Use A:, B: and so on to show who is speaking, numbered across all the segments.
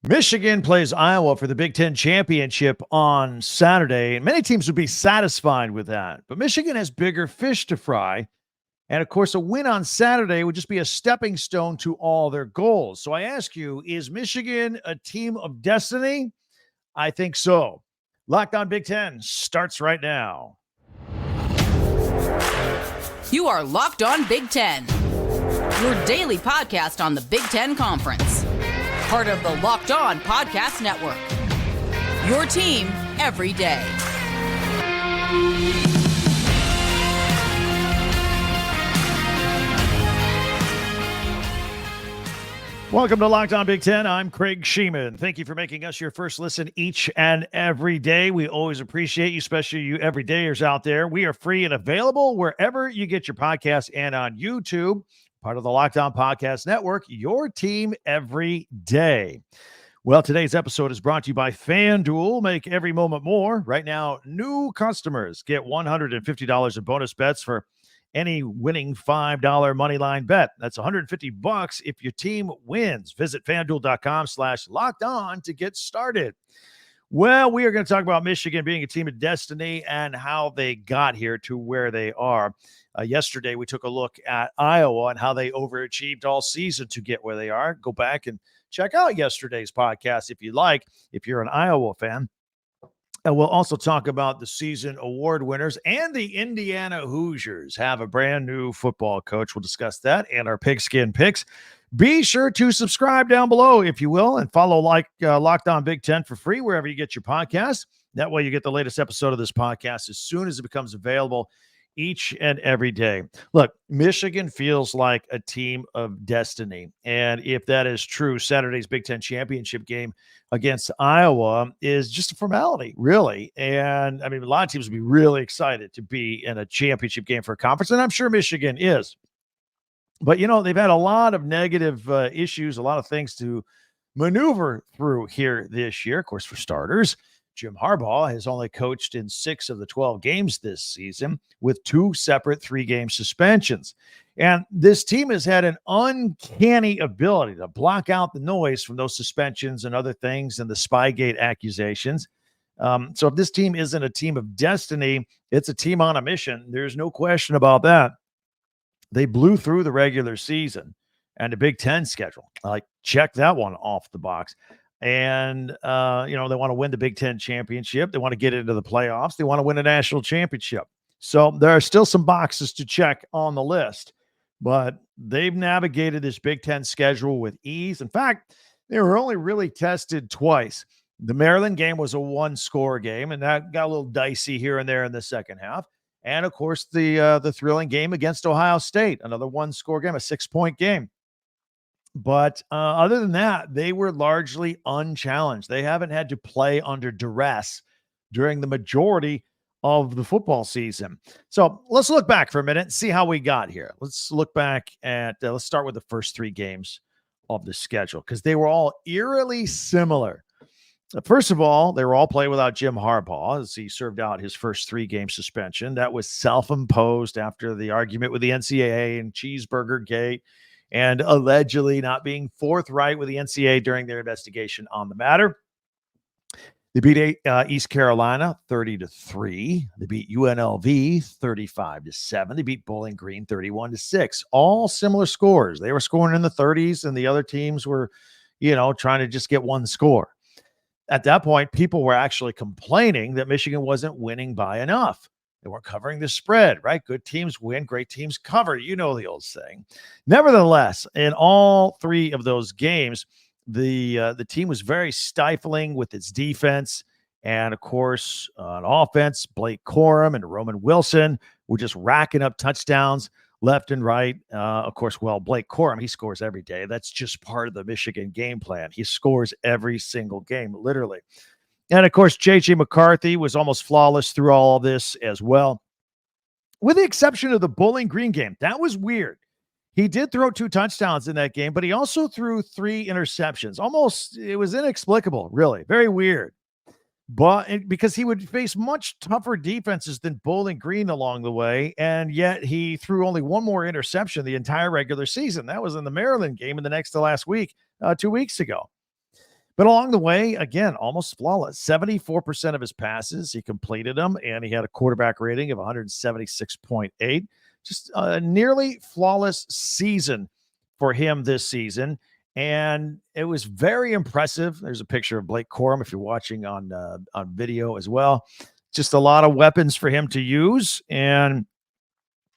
A: Michigan plays Iowa for the Big Ten championship on Saturday, and many teams would be satisfied with that. But Michigan has bigger fish to fry. And of course, a win on Saturday would just be a stepping stone to all their goals. So I ask you, is Michigan a team of destiny? I think so. Locked on Big Ten starts right now.
B: You are Locked on Big Ten, your daily podcast on the Big Ten Conference. Part of the Locked On Podcast Network. Your team every day.
A: Welcome to Locked on Big Ten. I'm Craig Sheeman. Thank you for making us your first listen each and every day. We always appreciate you, especially you everydayers out there. We are free and available wherever you get your podcasts and on YouTube. Part of the Locked On Podcast Network, your team every day. Well, today's episode is brought to you by FanDuel. Make every moment more. Right now, new customers get $150 in bonus bets for any winning $5 moneyline bet. That's $150 if your team wins. Visit FanDuel.com/locked-on to get started. Well, we are going to talk about Michigan being a team of destiny and how they got here to where they are. Yesterday, we took a look at Iowa and how they overachieved all season to get where they are. Go back and check out yesterday's podcast if you like, if you're an Iowa fan. And we'll also talk about the season award winners, and the Indiana Hoosiers have a brand new football coach. We'll discuss that and our Pigskin Picks. Be sure to subscribe down below, if you will, and follow Locked On Big Ten for free wherever you get your podcasts. That way you get the latest episode of this podcast as soon as it becomes available each and every day. Look, Michigan feels like a team of destiny. And if that is true, Saturday's Big Ten championship game against Iowa is just a formality, really. And I mean, a lot of teams would be really excited to be in a championship game for a conference, and I'm sure Michigan is. But, you know, they've had a lot of negative issues, a lot of things to maneuver through here this year. Of course, for starters, Jim Harbaugh has only coached in 6 of the 12 games this season with 2 separate 3-game suspensions. And this team has had an uncanny ability to block out the noise from those suspensions and other things and the Spygate accusations. So if this team isn't a team of destiny, it's a team on a mission. There's no question about that. They blew through the regular season and the Big Ten schedule. Check that one off the box. And, they want to win the Big Ten championship. They want to get into the playoffs. They want to win a national championship. So there are still some boxes to check on the list, but they've navigated this Big Ten schedule with ease. In fact, they were only really tested twice. The Maryland game was a 1-score game, and that got a little dicey here and there in the second half. And, of course, the thrilling game against Ohio State, another 1-score game, a 6-point game. But other than that, they were largely unchallenged. They haven't had to play under duress during the majority of the football season. So let's look back for a minute and see how we got here. Let's look back at, let's start with the first 3 games of the schedule, because they were all eerily similar. First of all, they were all played without Jim Harbaugh as he served out his first 3-game suspension. That was self-imposed after the argument with the NCAA and Cheeseburger Gate, and allegedly not being forthright with the NCAA during their investigation on the matter. They beat East Carolina 30-3. They beat UNLV 35-7. They beat Bowling Green 31-6. All similar scores. They were scoring in the 30s, and the other teams were, trying to just get 1 score. At that point, people were actually complaining that Michigan wasn't winning by enough. They weren't covering the spread, right? Good teams win, great teams cover. You know the old saying. Nevertheless, in all 3 of those games, the team was very stifling with its defense. And, of course, on offense, Blake Corum and Roman Wilson were just racking up touchdowns left and right. Of course, Blake Corum, he scores every day. That's just part of the Michigan game plan. He scores every single game, literally. And, of course, J.J. McCarthy was almost flawless through all of this as well, with the exception of the Bowling Green game. That was weird. He did throw 2 touchdowns in that game, but he also threw 3 interceptions. It was inexplicable, really. Very weird. But because he would face much tougher defenses than Bowling Green along the way, and yet he threw only 1 more interception the entire regular season. That was in the Maryland game in the next to last week, 2 weeks ago. But along the way, again, almost flawless. 74% of his passes, he completed them, and he had a quarterback rating of 176.8. Just a nearly flawless season for him this season. And it was very impressive. There's a picture of Blake Corum if you're watching on video as well. Just a lot of weapons for him to use, and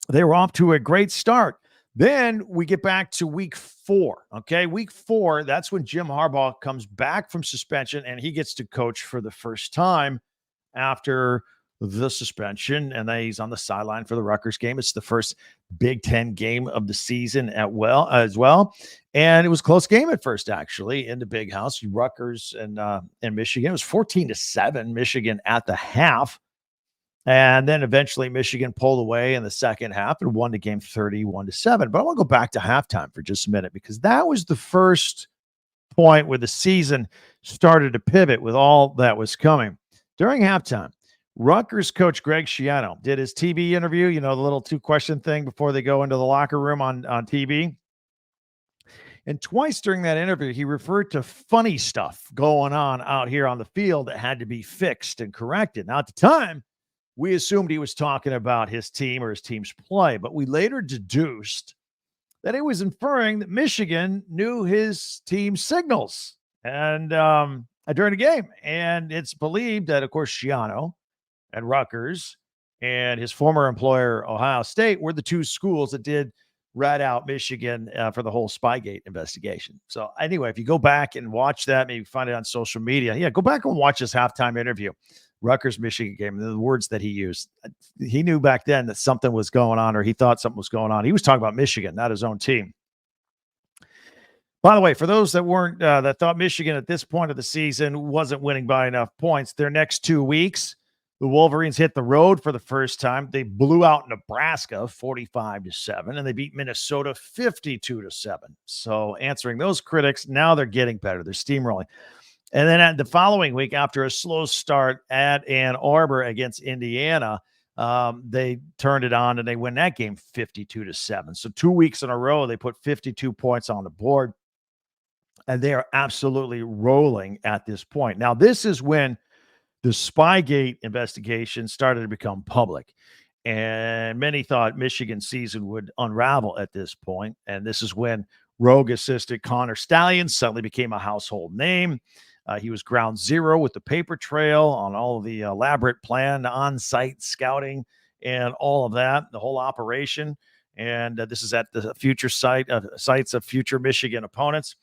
A: they were off to a great start. Then we get back to week 4. Okay. Week 4, that's when Jim Harbaugh comes back from suspension and he gets to coach for the first time after the suspension. And then he's on the sideline for the Rutgers game. It's the first Big Ten game of the season as well. And it was a close game at first, actually, in the Big House. Rutgers and Michigan. It was 14-7, Michigan at the half. And then eventually Michigan pulled away in the second half and won the game 31-7. But I want to go back to halftime for just a minute, because that was the first point where the season started to pivot with all that was coming. During halftime, Rutgers coach Greg Schiano did his TV interview, the little 2-question thing before they go into the locker room on TV. And twice during that interview, he referred to funny stuff going on out here on the field that had to be fixed and corrected. Now, at the time, we assumed he was talking about his team or his team's play, but we later deduced that he was inferring that Michigan knew his team's signals and during the game. And it's believed that, of course, Schiano and Rutgers and his former employer, Ohio State, were the 2 schools that did rat out Michigan for the whole Spygate investigation. So anyway, if you go back and watch that, maybe find it on social media. Go back and watch this halftime interview. Rutgers Michigan game, and the words that he used. He knew back then that something was going on, or he thought something was going on. He was talking about Michigan, not his own team. By the way, for those that weren't that thought Michigan at this point of the season wasn't winning by enough points, their next 2 weeks, the Wolverines hit the road for the first time. They blew out Nebraska 45-7, and they beat Minnesota 52-7. So answering those critics, now they're getting better. They're steamrolling. And then at the following week, after a slow start at Ann Arbor against Indiana, they turned it on and they win that game 52-7. So 2 weeks in a row, they put 52 points on the board, and they are absolutely rolling at this point. Now, this is when the Spygate investigation started to become public, and many thought Michigan's season would unravel at this point. And this is when rogue assistant Connor Stallion suddenly became a household name. He was ground zero with the paper trail on all of the elaborate plan, on-site scouting, and all of that, the whole operation. And this is at the future sites of future Michigan opponents.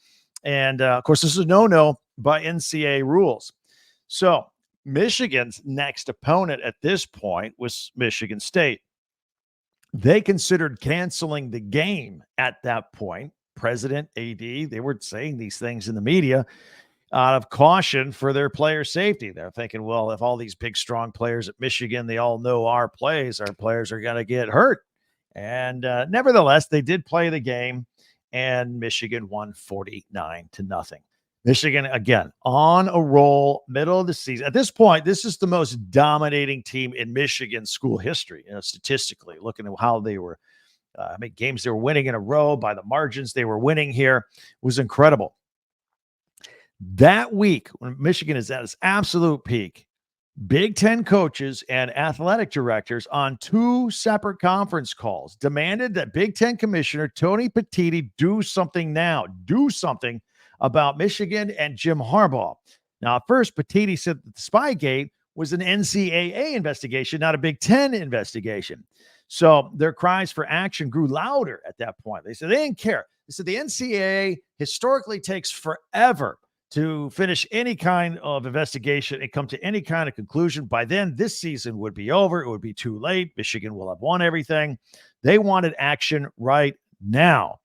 A: And, of course, this is a no-no by NCAA rules. So Michigan's next opponent at this point was Michigan State. They considered canceling the game at that point. President, AD, they were saying these things in the media out of caution for their player safety. They're thinking, well, if all these big, strong players at Michigan, they all know our players are going to get hurt. And nevertheless, they did play the game, and Michigan won 49-0. Michigan, again, on a roll, middle of the season. At this point, this is the most dominating team in Michigan school history, statistically, looking at how they were, how many games they were winning in a row by the margins they were winning here was incredible. That week, when Michigan is at its absolute peak, Big Ten coaches and athletic directors on 2 separate conference calls demanded that Big Ten Commissioner Tony Petitti do something now, do something about Michigan and Jim Harbaugh. Now, at first, Petitti said that the Spygate was an NCAA investigation, not a Big Ten investigation. So their cries for action grew louder at that point. They said they didn't care. They said the NCAA historically takes forever to finish any kind of investigation and come to any kind of conclusion. By then, this season would be over. It would be too late. Michigan will have won everything. They wanted action right now.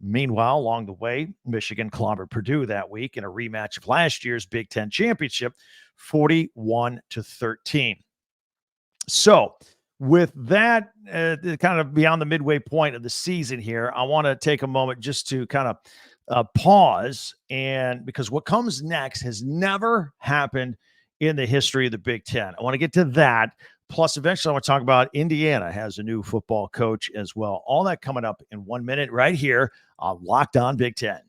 A: Meanwhile, along the way, Michigan clobbered Purdue that week in a rematch of last year's Big Ten championship, 41-13. So with that kind of beyond the midway point of the season here, I want to take a moment just to kind of pause, and because what comes next has never happened in the history of the Big Ten. I want to get to that. Plus, eventually, I want to talk about Indiana has a new football coach as well. All that coming up in 1 minute right here on Locked On Big Ten.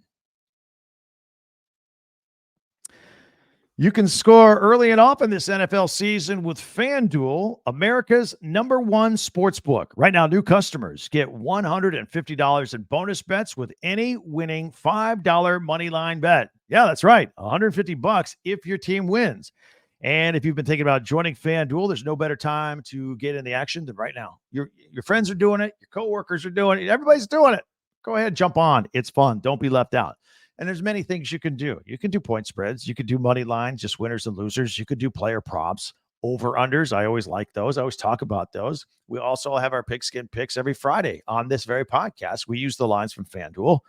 A: You can score early and often this NFL season with FanDuel, America's #1 sports book. Right now, new customers get $150 in bonus bets with any winning $5 money line bet. Yeah, that's right. $150 if your team wins. And if you've been thinking about joining FanDuel, there's no better time to get in the action than right now. Your friends are doing it. Your coworkers are doing it. Everybody's doing it. Go ahead, jump on. It's fun. Don't be left out. And there's many things you can do. You can do point spreads. You could do money lines, just winners and losers. You could do player props, over-unders. I always like those. I always talk about those. We also have our Pigskin Picks every Friday on this very podcast. We use the lines from FanDuel.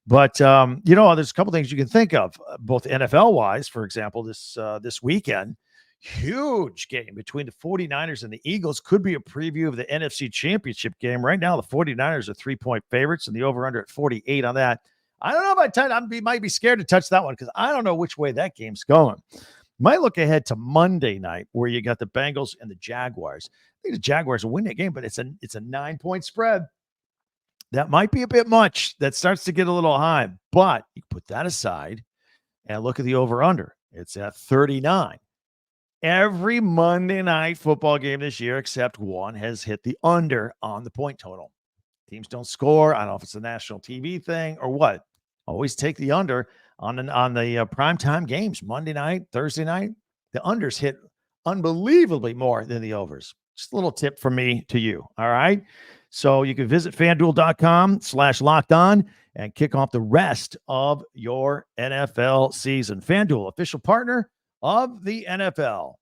A: But, there's a couple things you can think of, both NFL-wise, for example, this weekend. Huge game between the 49ers and the Eagles. Could be a preview of the NFC Championship game. Right now, the 49ers are 3-point favorites, and the over-under at 48 on that. I don't know if I might be scared to touch that one because I don't know which way that game's going. Might look ahead to Monday night where you got the Bengals and the Jaguars. I think the Jaguars will win that game, but it's a 9-point spread. That might be a bit much. That starts to get a little high, but you put that aside and look at the over-under. It's at 39. Every Monday night football game this year, except one, has hit the under on the point total. Teams don't score. I don't know if it's a national TV thing or what. Always take the under on the primetime games, Monday night, Thursday night. The unders hit unbelievably more than the overs. Just a little tip from me to you. All right. So you can visit FanDuel.com/lockedon and kick off the rest of your NFL season. FanDuel, official partner of the NFL.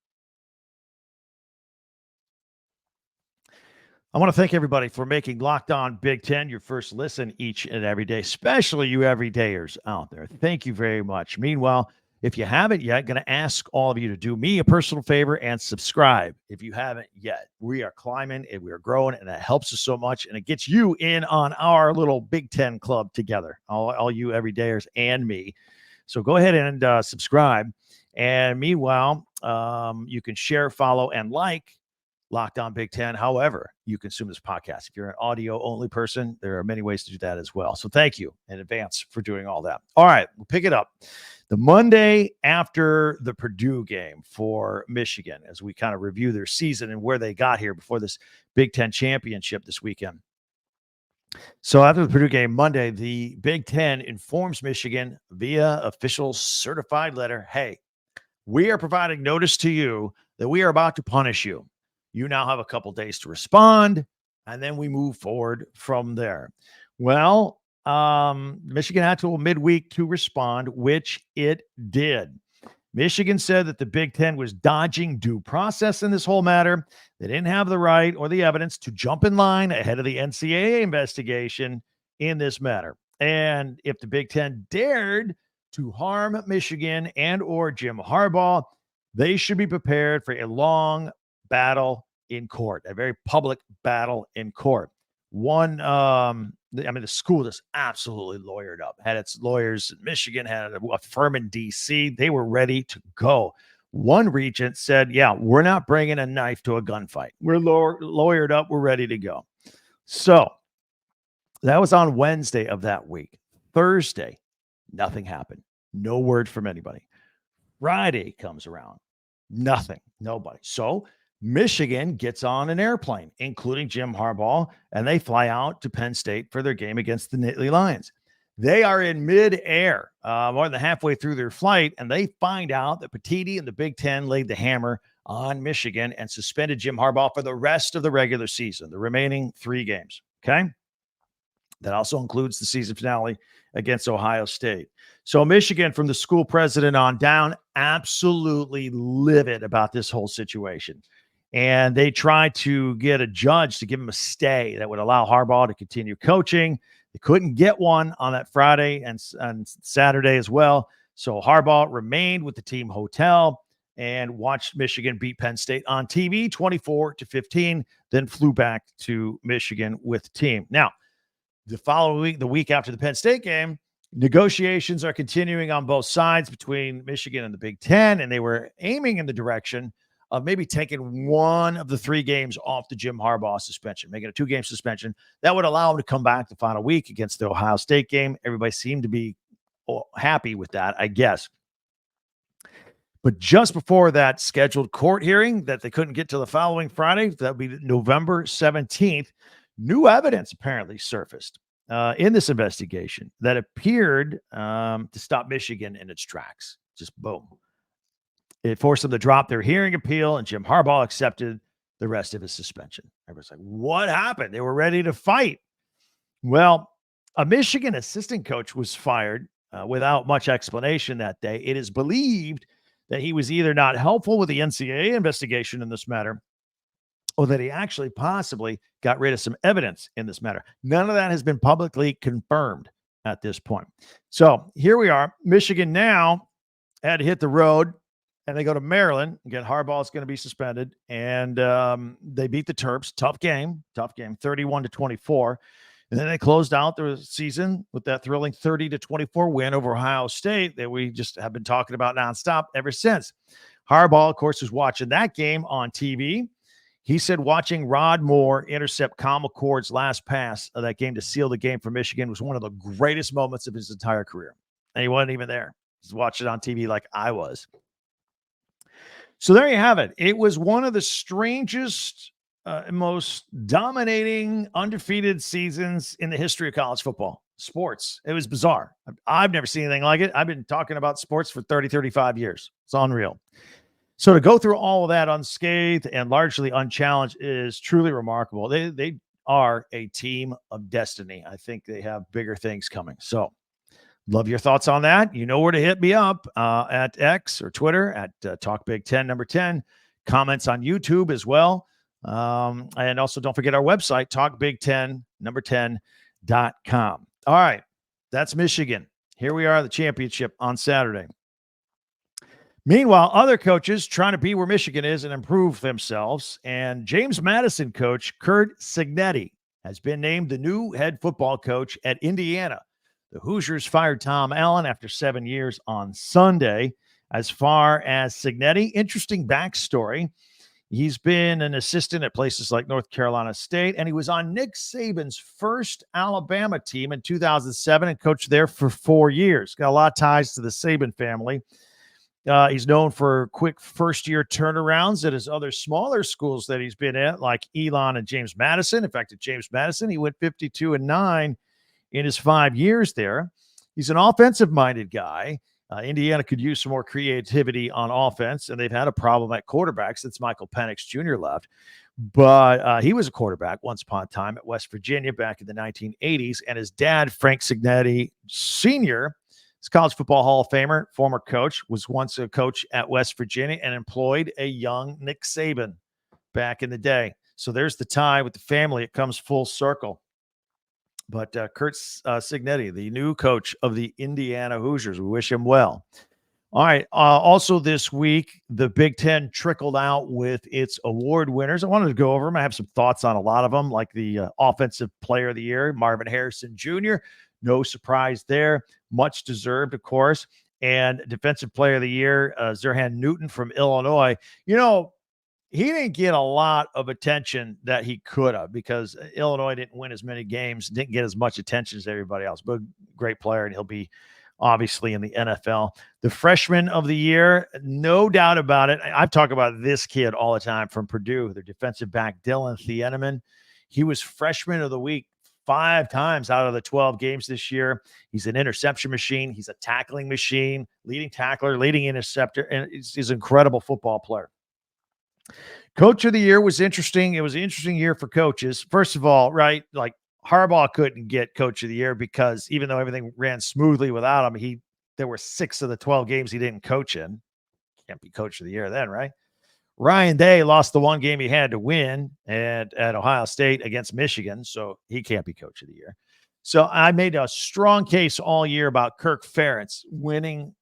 A: I want to thank everybody for making Locked On Big Ten your first listen each and every day, especially you everydayers out there. Thank you very much. Meanwhile, if you haven't yet, going to ask all of you to do me a personal favor and subscribe if you haven't yet. We are climbing and we are growing, and that helps us so much, and it gets you in on our little Big Ten club together, all you everydayers and me. So go ahead and subscribe. And meanwhile, you can share, follow, and like Locked On Big Ten, however you consume this podcast. If you're an audio-only person, there are many ways to do that as well. So thank you in advance for doing all that. All right, we'll pick it up. The Monday after the Purdue game for Michigan, as we kind of review their season and where they got here before this Big Ten championship this weekend. So after the Purdue game Monday, the Big Ten informs Michigan via official certified letter, hey, we are providing notice to you that we are about to punish you. You now have a couple days to respond, and then we move forward from there. Well, Michigan had till midweek to respond, which it did. Michigan said that the Big Ten was dodging due process in this whole matter. They didn't have the right or the evidence to jump in line ahead of the NCAA investigation in this matter. And if the Big Ten dared to harm Michigan and or Jim Harbaugh, they should be prepared for a long battle in court, a very public battle in court. The school just absolutely lawyered up, had its lawyers in Michigan, had a firm in DC. They were ready to go. One regent said, yeah, we're not bringing a knife to a gunfight. We're lawyered up. We're ready to go. So that was on Wednesday of that week. Thursday, nothing happened. No word from anybody. Friday comes around. Nothing. Nobody. So Michigan gets on an airplane, including Jim Harbaugh, and they fly out to Penn State for their game against the Nittany Lions. They are in midair, more than halfway through their flight, and they find out that Petitti and the Big Ten laid the hammer on Michigan and suspended Jim Harbaugh for the rest of the regular season, the remaining 3 games. Okay? That also includes the season finale against Ohio State. So Michigan, from the school president on down, absolutely livid about this whole situation. And they tried to get a judge to give him a stay that would allow Harbaugh to continue coaching. They couldn't get one on that Friday and Saturday as well. So Harbaugh remained with the team hotel and watched Michigan beat Penn State on TV 24-15, then flew back to Michigan with the team. Now, the following week, the week after the Penn State game, negotiations are continuing on both sides between Michigan and the Big Ten, and they were aiming in the direction of maybe taking one of the 3 games off the Jim Harbaugh suspension, making a 2-game suspension. That would allow him to come back the final week against the Ohio State game. Everybody seemed to be happy with that, I guess. But just before that scheduled court hearing that they couldn't get to the following Friday, that would be November 17th, new evidence apparently surfaced in this investigation that appeared to stop Michigan in its tracks. Just boom. It forced them to drop their hearing appeal, and Jim Harbaugh accepted the rest of his suspension. Everyone's like, what happened? They were ready to fight. Well, a Michigan assistant coach was fired without much explanation that day. It is believed that he was either not helpful with the NCAA investigation in this matter, or that he actually possibly got rid of some evidence in this matter. None of that has been publicly confirmed at this point. So here we are. Michigan now had to hit the road, and they go to Maryland. Again, Harbaugh is going to be suspended, and they beat the Terps. Tough game, 31-24. And then they closed out the season with that thrilling 30-24 win over Ohio State that we just have been talking about nonstop ever since. Harbaugh, of course, was watching that game on TV. He said watching Rod Moore intercept Kyle McCord's last pass of that game to seal the game for Michigan was one of the greatest moments of his entire career. And he wasn't even there. He was watching it on TV like I was. So there you have it. It was one of the strangest, most dominating, undefeated seasons in the history of college football sports. It was bizarre. I've never seen anything like it. I've been talking about sports for 30, 35 years. It's unreal. So to go through all of that unscathed and largely unchallenged is truly remarkable. They are a team of destiny. I think they have bigger things coming. So love your thoughts on that. You know where to hit me up at X or Twitter at Talk Big 10 number 10. Comments on YouTube as well. And also don't forget our website, talkbig10 number 10.com. All right. That's Michigan. Here we are, the championship on Saturday. Meanwhile, other coaches trying to be where Michigan is and improve themselves. And James Madison coach Curt Cignetti has been named the new head football coach at Indiana. The Hoosiers fired Tom Allen after 7 years on Sunday. As far as Cignetti, interesting backstory. He's been an assistant at places like North Carolina State, and he was on Nick Saban's first Alabama team in 2007 and coached there for 4 years. Got a lot of ties to the Saban family. He's known for quick first-year turnarounds at his other smaller schools that he's been at, like Elon and James Madison. In fact, at James Madison, he went 52-9 in his 5 years there. He's an offensive-minded guy. Indiana could use some more creativity on offense, and they've had a problem at quarterback since Michael Penix Jr. left. But he was a quarterback once upon a time at West Virginia back in the 1980s, and his dad, Frank Cignetti Sr., is college football Hall of Famer, former coach, was once a coach at West Virginia and employed a young Nick Saban back in the day. So there's the tie with the family. It comes full circle. But Curt Cignetti, the new coach of the Indiana Hoosiers, we wish him well. All right. Also this week, the Big Ten trickled out with its award winners. I wanted to go over them. I have some thoughts on a lot of them, like the Offensive Player of the Year, Marvin Harrison Jr., no surprise there. Much deserved, of course. And Defensive Player of the Year, Zerhan Newton from Illinois. You know, he didn't get a lot of attention that he could have because Illinois didn't win as many games, didn't get as much attention as everybody else. But great player, and he'll be obviously in the NFL. The Freshman of the Year, no doubt about it. I've talked about this kid all the time from Purdue, their defensive back, Dylan Thieneman. He was Freshman of the Week 5 times out of the 12 games this year. He's an interception machine. He's a tackling machine, leading tackler, leading interceptor, and he's an incredible football player. Coach of the Year was interesting. It was an interesting year for coaches. First of all, right, like Harbaugh couldn't get Coach of the Year because even though everything ran smoothly without him, there were 6 of the 12 games he didn't coach in. Can't be Coach of the Year then, right? Ryan Day lost the one game he had to win at Ohio State against Michigan, so he can't be Coach of the Year. So I made a strong case all year about Kirk Ferentz winning,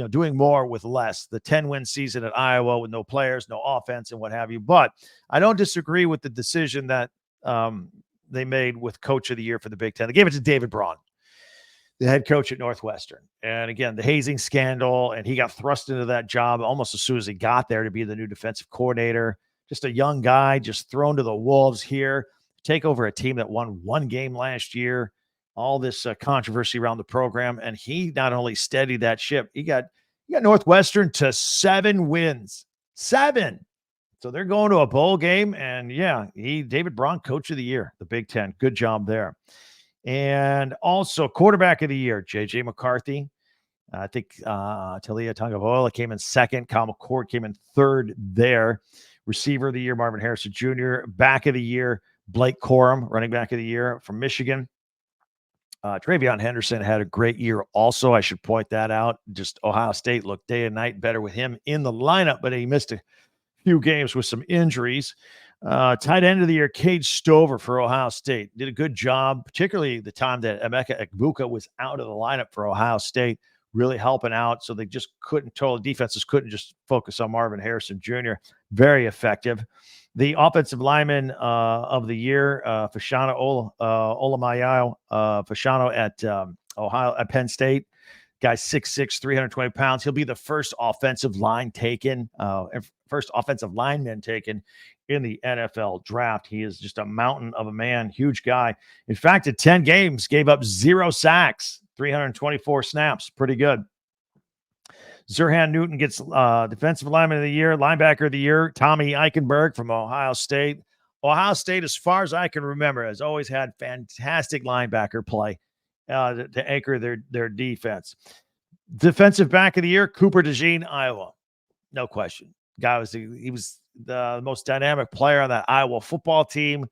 A: doing more with less. The 10-win season at Iowa with no players, no offense, and what have you. But I don't disagree with the decision that they made with Coach of the Year for the Big Ten. They gave it to David Braun, the head coach at Northwestern. And again, the hazing scandal, and he got thrust into that job almost as soon as he got there to be the new defensive coordinator. Just a young guy, just thrown to the wolves here, take over a team that won 1 game last year, all this controversy around the program. And he not only steadied that ship, he got You got Northwestern to 7 wins. 7. So they're going to a bowl game. And yeah, David Braun, coach of the year, the Big Ten. Good job there. And also quarterback of the year, J.J. McCarthy. I think Talia Tagovailoa came in second. Kyle McCord came in third there. Receiver of the year, Marvin Harrison Jr. Back of the year, Blake Corum, running back of the year from Michigan. Travion Henderson had a great year also. I should point that out. Just Ohio State looked day and night better with him in the lineup, but he missed a few games with some injuries. Tight end of the year, Cade Stover for Ohio State. Did a good job, particularly the time that Emeka Egbuka was out of the lineup for Ohio State, really helping out. So they just defenses couldn't just focus on Marvin Harrison Jr. Very effective. The offensive lineman of the year, Fashano Olamayo, Fashano at Penn State. Guy's 6'6", 320 pounds. He'll be the first offensive lineman taken in the NFL draft. He is just a mountain of a man, huge guy. In fact, at 10 games, gave up 0 sacks, 324 snaps. Pretty good. Zerhan Newton gets defensive lineman of the year, linebacker of the year, Tommy Eichenberg from Ohio State. Ohio State, as far as I can remember, has always had fantastic linebacker play to anchor their defense. Defensive back of the year, Cooper DeJean, Iowa. No question. He was the most dynamic player on that Iowa football team,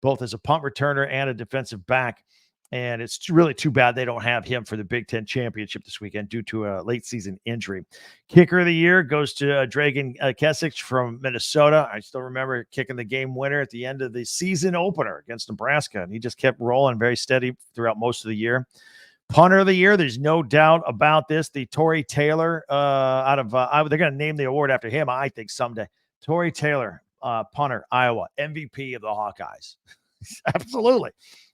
A: both as a punt returner and a defensive back. And it's really too bad they don't have him for the Big Ten championship this weekend due to a late season injury. Kicker of the year goes to Dragan Kesich from Minnesota. I still remember kicking the game winner at the end of the season opener against Nebraska, and he just kept rolling very steady throughout most of the year. Punter of the year, there's no doubt about this. The Torrey Taylor out of Iowa. They're going to name the award after him, I think, someday. Torrey Taylor, punter, Iowa, MVP of the Hawkeyes. Absolutely.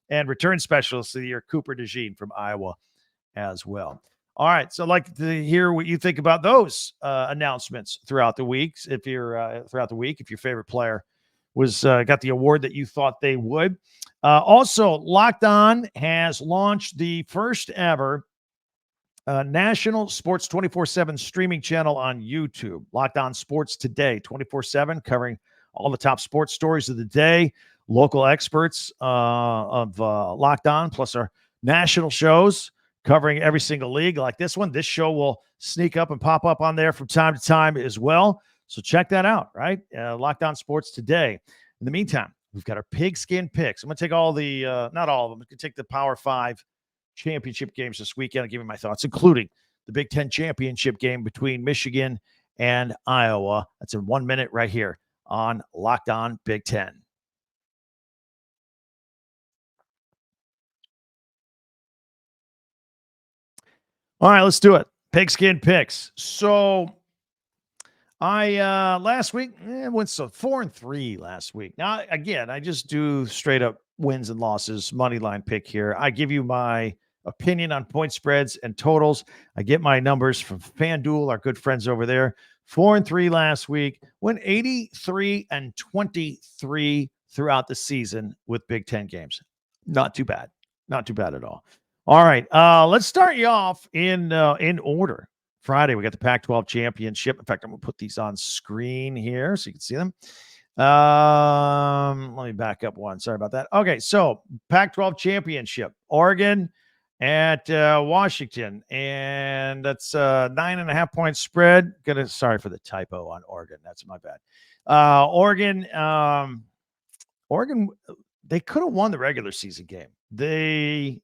A: And return specialist of the year, Cooper DeJean from Iowa as well. All right. So I'd like to hear what you think about those announcements throughout the weeks. If your favorite player was got the award that you thought they would. Also, Locked On has launched the first ever national sports 24/7 streaming channel on YouTube. Locked On Sports Today, 24/7, covering all the top sports stories of the day. Local experts of Locked On, plus our national shows covering every single league like this one. This show will sneak up and pop up on there from time to time as well. So check that out, right? Locked On Sports Today. In the meantime, we've got our Pigskin Picks. I'm going to take all the, not all of them, I'm going to take the Power 5 championship games this weekend and give you my thoughts, including the Big Ten championship game between Michigan and Iowa. That's in 1 minute right here on Locked On Big Ten. All right, let's do it. Pigskin Picks. So I last week went 4-3 last week. Now again, I just do straight up wins and losses money line pick here. I give you my opinion on point spreads and totals. I get my numbers from FanDuel, our good friends over there. 4-3 last week. Went 83-23 throughout the season with Big Ten games. Not too bad. Not too bad at all. All right, let's start you off in order. Friday, we got the Pac-12 championship. In fact, I'm going to put these on screen here so you can see them. Let me back up one. Sorry about that. Okay, so Pac-12 championship. Oregon at Washington, and that's 9.5 point spread. Sorry for the typo on Oregon. That's my bad. Oregon, they could have won the regular season game. They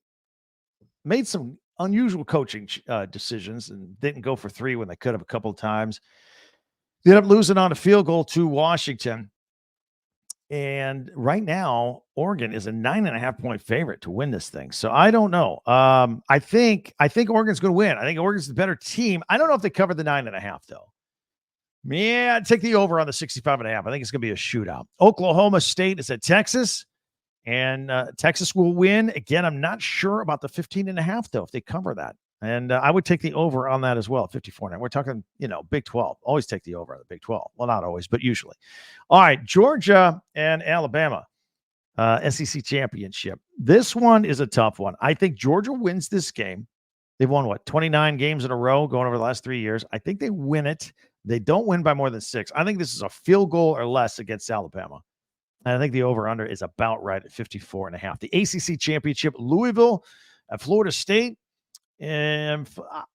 A: made some unusual coaching decisions and didn't go for 3 when they could have a couple of times. They ended up losing on a field goal to Washington. And right now, Oregon is a 9.5 point favorite to win this thing. So I don't know. I think Oregon's going to win. I think Oregon's the better team. I don't know if they cover the 9.5 though. Yeah, I'd take the over on the 65.5. I think it's going to be a shootout. Oklahoma State is at Texas. And Texas will win. Again, I'm not sure about the 15.5, though, if they cover that. And I would take the over on that as well, 54. We're talking, Big 12. Always take the over on the Big 12. Well, not always, but usually. All right, Georgia and Alabama, SEC championship. This one is a tough one. I think Georgia wins this game. They've won, 29 games in a row going over the last 3 years. I think they win it. They don't win by more than 6. I think this is a field goal or less against Alabama. And I think the over-under is about right at 54.5. The ACC Championship, Louisville at Florida State. And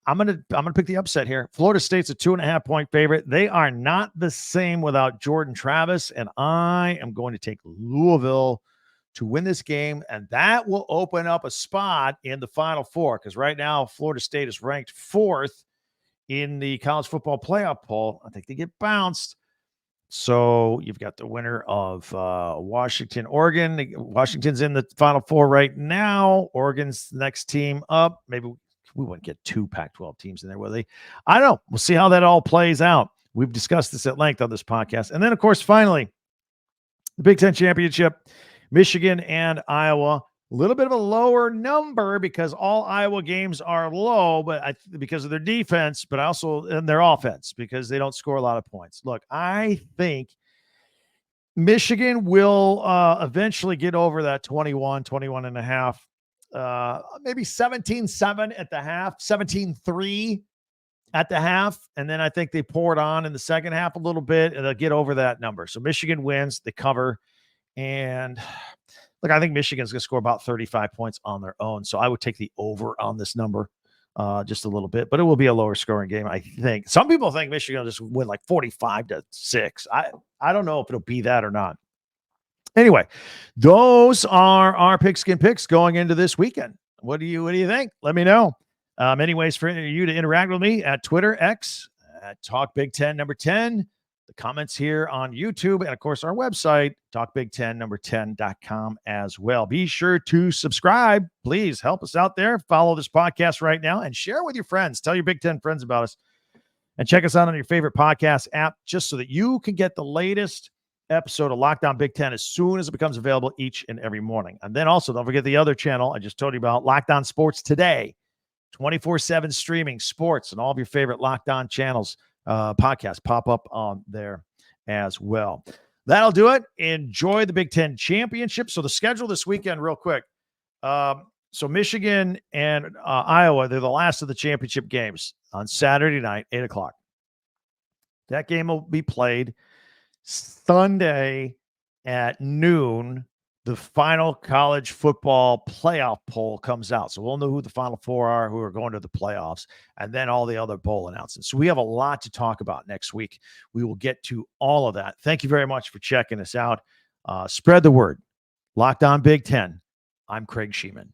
A: I'm gonna pick the upset here. Florida State's a 2.5-point favorite. They are not the same without Jordan Travis, and I am going to take Louisville to win this game, and that will open up a spot in the Final Four, because right now Florida State is ranked 4th in the college football playoff poll. I think they get bounced. So you've got the winner of Washington, Oregon. Washington's in the Final Four right now. Oregon's the next team up. Maybe we wouldn't get 2 Pac-12 teams in there, will they? I don't know. We'll see how that all plays out. We've discussed this at length on this podcast. And then, of course, finally, the Big Ten Championship, Michigan and Iowa. A little bit of a lower number because all Iowa games are low, but because of their defense, but also in their offense because they don't score a lot of points. Look, I think Michigan will eventually get over that 21 and a half, maybe 17-7 at the half, 17-3 at the half. And then I think they pour it on in the second half a little bit and they'll get over that number. So Michigan wins, they cover. And look, I think Michigan's going to score about 35 points on their own. So I would take the over on this number just a little bit, but it will be a lower scoring game, I think. Some people think Michigan will just win like 45-6. I don't know if it'll be that or not. Anyway, those are our Pigskin Picks going into this weekend. What do you think? Let me know. Many ways for you to interact with me at Twitter, X, at Talk Big Ten number 10. The comments here on YouTube, and of course our website, talkbig10number10.com as well. Be sure to subscribe. Please help us out there. Follow this podcast right now and share with your friends. Tell your Big Ten friends about us. And check us out on your favorite podcast app just so that you can get the latest episode of Locked On Big Ten as soon as it becomes available each and every morning. And then also don't forget the other channel I just told you about, Locked On Sports Today, 24/7 streaming sports and all of your favorite Locked On channels. Podcasts pop up on there as well. That'll do it. Enjoy the Big Ten Championship. So the schedule this weekend, real quick. So Michigan and Iowa, they're the last of the championship games on Saturday night, 8 o'clock. That game will be played Sunday at noon. The final college football playoff poll comes out. So we'll know who the final 4 are, who are going to the playoffs, and then all the other bowl announcements. So we have a lot to talk about next week. We will get to all of that. Thank you very much for checking us out. Spread the word. Locked On Big Ten. I'm Craig Sheeman.